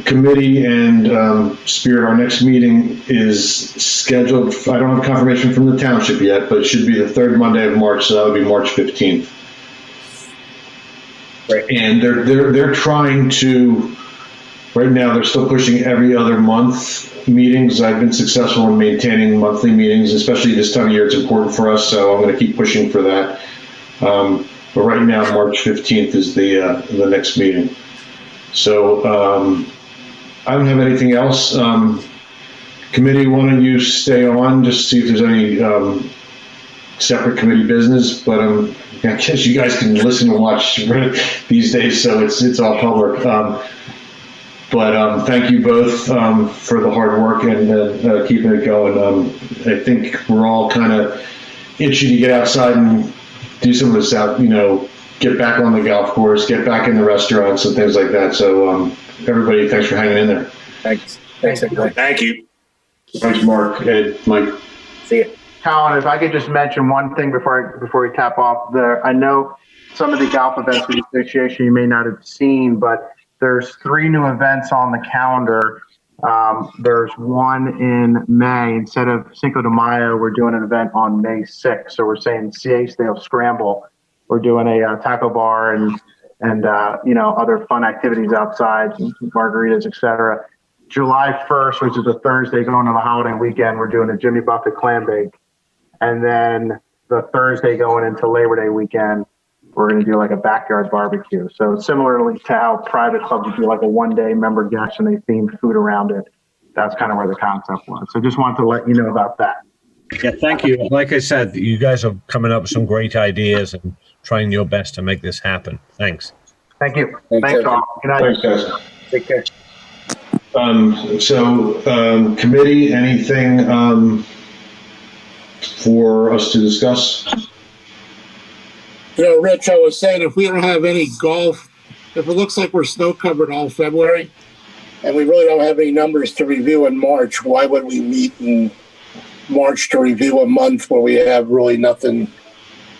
Committee and Spirit, our next meeting is scheduled. I don't have confirmation from the township yet, but it should be the third Monday of March, so that would be March 15th. Right. And they're trying to, right now they're still pushing every other month meetings. I've been successful in maintaining monthly meetings, especially this time of year. It's important for us, so I'm going to keep pushing for that. But right now, March 15th is the next meeting. So I don't have anything else. Committee, why don't you stay on, just see if there's any separate committee business, but I guess you guys can listen and watch these days, so it's all public. But thank you both for the hard work and keeping it going. I think we're all kind of itchy to get outside and do some of this out, get back on the golf course, get back in the restaurants and things like that. So everybody, thanks for hanging in there. Thanks. Thanks, everybody. Thank you. Thanks, Mark, Ed, Mike. See you. Colin, if I could just mention one thing before we tap off there. I know some of the golf events with the association you may not have seen, but there's 3 new events on the calendar. There's one in May. Instead of Cinco de Mayo, we're doing an event on May 6th. So we're saying Siesta Scramble. We're doing a taco bar and other fun activities outside, margaritas, etc. July 1st, which is a Thursday going into the holiday weekend, we're doing a Jimmy Buffett clam bake. And then the Thursday going into Labor Day weekend, we're going to do like a backyard barbecue. So similarly to how private clubs would do like a one-day member guest and they themed food around it, that's kind of where the concept was. So just wanted to let you know about that. Yeah, thank you. Like I said, you guys are coming up with some great ideas and trying your best to make this happen. Thanks. Thank you. Thanks, Thanks all. Good night. Thanks, guys. Take care. Committee, anything for us to discuss? Rich, I was saying, if we don't have any golf, if it looks like we're snow covered all February, and we really don't have any numbers to review in March, why would we meet in March to review a month where we have really nothing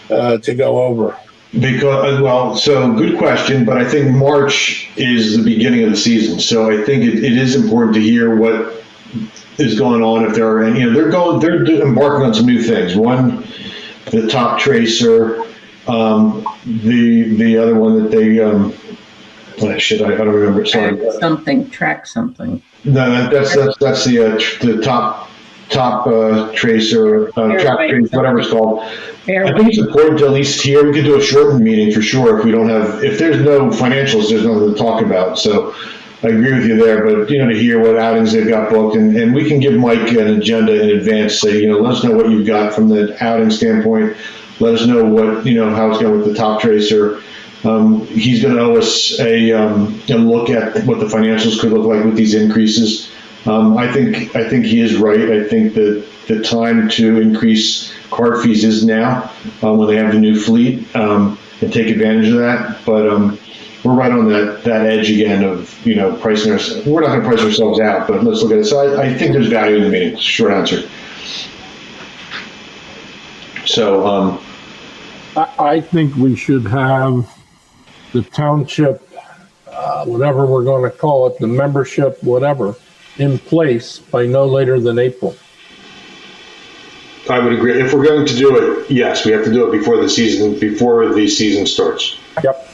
to go over? Because, so good question, but I think March is the beginning of the season. So I think it is important to hear what is going on. If there are any, they're embarking on some new things. One, the top tracer, the other one that they Oh, shit, I don't remember. Sorry. Track something. No, that's the top tracer, track trace, whatever it's called. I think it's important to at least hear. We could do a shortened meeting for sure if there's no financials, there's nothing to talk about. So I agree with you there, but to hear what outings they've got booked, and we can give Mike an agenda in advance. Say, let us know what you've got from the outing standpoint. Let us know what how it's going with the top tracer. He's going to owe us a look at what the financials could look like with these increases. I think he is right. I think that the time to increase card fees is now when they have the new fleet and take advantage of that. But we're right on that edge again of pricing ourselves. We're not going to price ourselves out, but let's look at it. So I think there's value in the meeting. Short answer. So I think we should have the township, whatever we're going to call it, the membership, whatever, in place by no later than April. I would agree. If we're going to do it, yes, we have to do it before the season starts. Yep.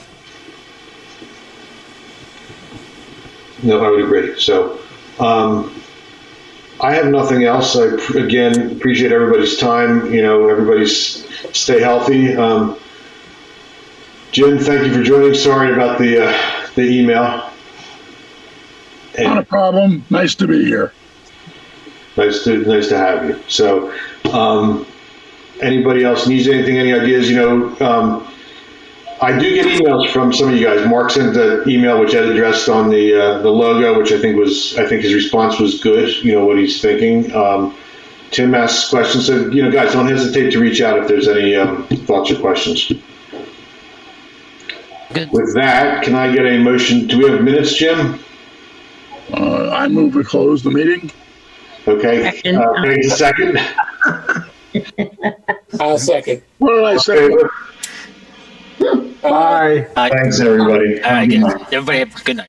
No, I would agree. So, I have nothing else. I again appreciate everybody's time. Everybody's stay healthy. Jim, thank you for joining. Sorry about the email. Not a problem. Nice to be here. Nice to have you. So, anybody else needs anything, any ideas? I do get emails from some of you guys. Mark sent the email which Ed addressed on the logo, which I think his response was good. What he's thinking. Tim asks questions, so guys, don't hesitate to reach out if there's any thoughts or questions. Good. With that, can I get a motion? Do we have minutes, Jim? I move to close the meeting. Okay. Can I get a second? I'll second. What did I say? Okay. Bye. Thanks, everybody. All right, everybody have a good night.